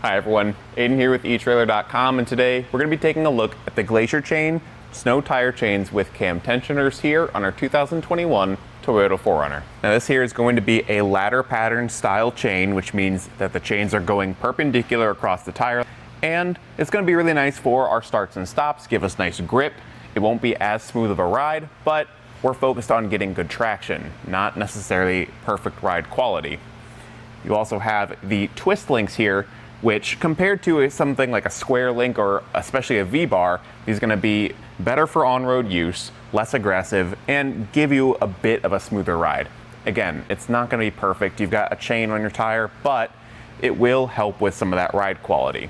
Hi everyone, Aiden here with etrailer.com, and today we're going to be taking a look at the Glacier Chain snow tire chains with cam tensioners here on our 2021 Toyota 4Runner. Now this here is going to be a ladder pattern style chain, which means that the chains are going perpendicular across the tire, and it's going to be really nice for our starts and stops, give us nice grip. It won't be as smooth of a ride, but we're focused on getting good traction, not necessarily perfect ride quality. You also have the twist links here, which compared to something like a square link or especially a V-bar, is going to be better for on-road use, less aggressive, and give you a bit of a smoother ride. Again, it's not going to be perfect. You've got a chain on your tire, but it will help with some of that ride quality.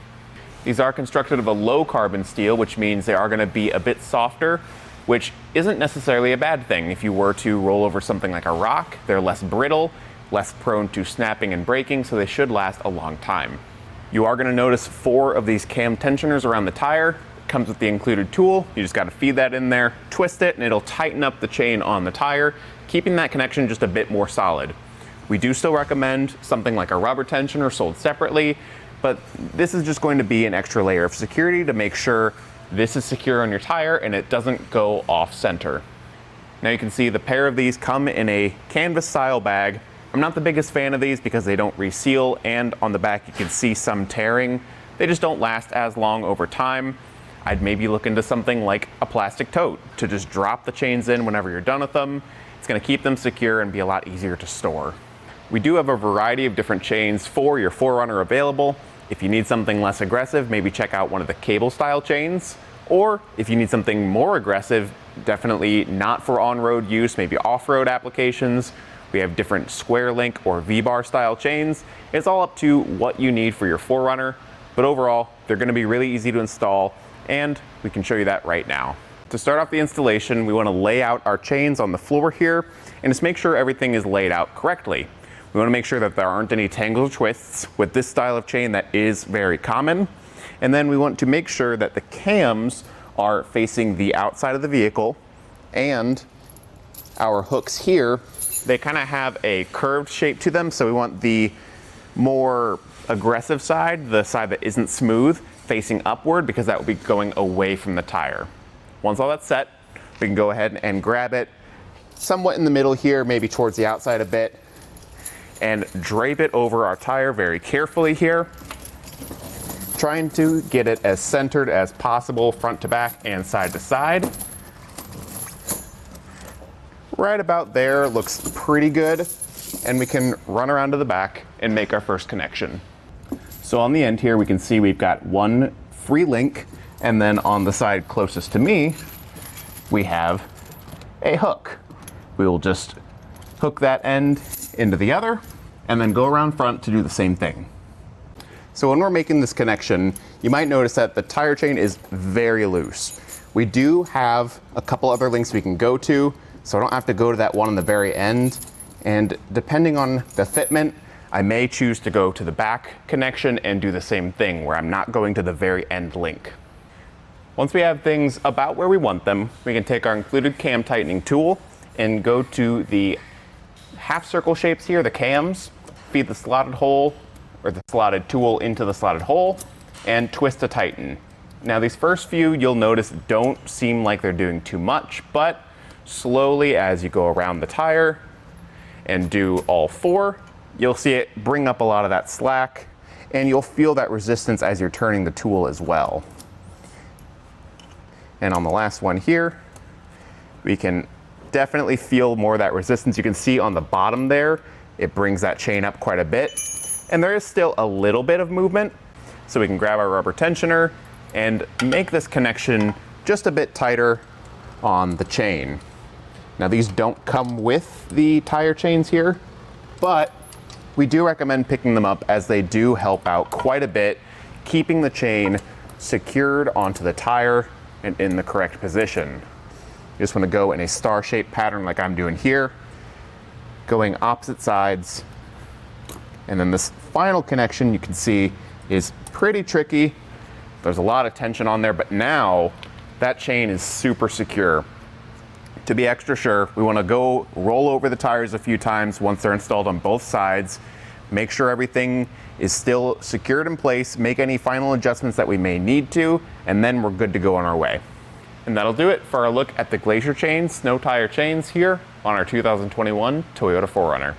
These are constructed of a low carbon steel, which means they are going to be a bit softer, which isn't necessarily a bad thing. If you were to roll over something like a rock, they're less brittle, less prone to snapping and breaking, so they should last a long time. You are going to notice 4 of these cam tensioners around the tire. It comes with the included tool. You just got to feed that in there, twist it, and it'll tighten up the chain on the tire, keeping that connection just a bit more solid. We do still recommend something like a rubber tensioner sold separately, but this is just going to be an extra layer of security to make sure this is secure on your tire and it doesn't go off center. Now you can see the pair of these come in a canvas style bag. I'm not the biggest fan of these because they don't reseal, and on the back you can see some tearing. They just don't last as long over time. I'd maybe look into something like a plastic tote to just drop the chains in whenever you're done with them. It's going to keep them secure and be a lot easier to store. We do have a variety of different chains for your 4Runner available. If you need something less aggressive, maybe check out one of the cable style chains. Or if you need something more aggressive, definitely not for on-road use, maybe off-road applications. We have different square link or V-bar style chains. It's all up to what you need for your 4Runner, but overall, they're going to be really easy to install, and we can show you that right now. To start off the installation, we want to lay out our chains on the floor here, and just make sure everything is laid out correctly. We want to make sure that there aren't any tangles or twists with this style of chain that is very common. And then we want to make sure that the cams are facing the outside of the vehicle, and our hooks here, they kind of have a curved shape to them, so we want the more aggressive side, the side that isn't smooth, facing upward, because that will be going away from the tire. Once all that's set, we can go ahead and grab it somewhat in the middle here, maybe towards the outside a bit, and drape it over our tire very carefully here, trying to get it as centered as possible, front to back and side to side. Right about there looks pretty good, and we can run around to the back and make our first connection. So on the end here we can see we've got one free link, and then on the side closest to me we have a hook. We will just hook that end into the other and then go around front to do the same thing. So when we're making this connection, you might notice that the tire chain is very loose. We do have a couple other links we can go to, so I don't have to go to that one on the very end. And depending on the fitment, I may choose to go to the back connection and do the same thing, where I'm not going to the very end link. Once we have things about where we want them, we can take our included cam tightening tool and go to the half circle shapes here, the cams, feed the slotted hole or the slotted tool into the slotted hole, and twist to tighten. Now these first few, you'll notice, don't seem like they're doing too much, but slowly as you go around the tire and do all 4, you'll see it bring up a lot of that slack, and you'll feel that resistance as you're turning the tool as well. And on the last one here, we can definitely feel more of that resistance. You can see on the bottom there, it brings that chain up quite a bit, and there is still a little bit of movement. So we can grab our rubber tensioner and make this connection just a bit tighter on the chain. Now these don't come with the tire chains here, but we do recommend picking them up as they do help out quite a bit, keeping the chain secured onto the tire and in the correct position. You just want to go in a star-shaped pattern like I'm doing here, going opposite sides, and then this final connection you can see is pretty tricky. There's a lot of tension on there, but now that chain is super secure. To be extra sure, we want to go roll over the tires a few times once they're installed on both sides, make sure everything is still secured in place, make any final adjustments that we may need to, and then we're good to go on our way. And that'll do it for our look at the Glacier Chain snow tire chains here on our 2021 Toyota 4Runner.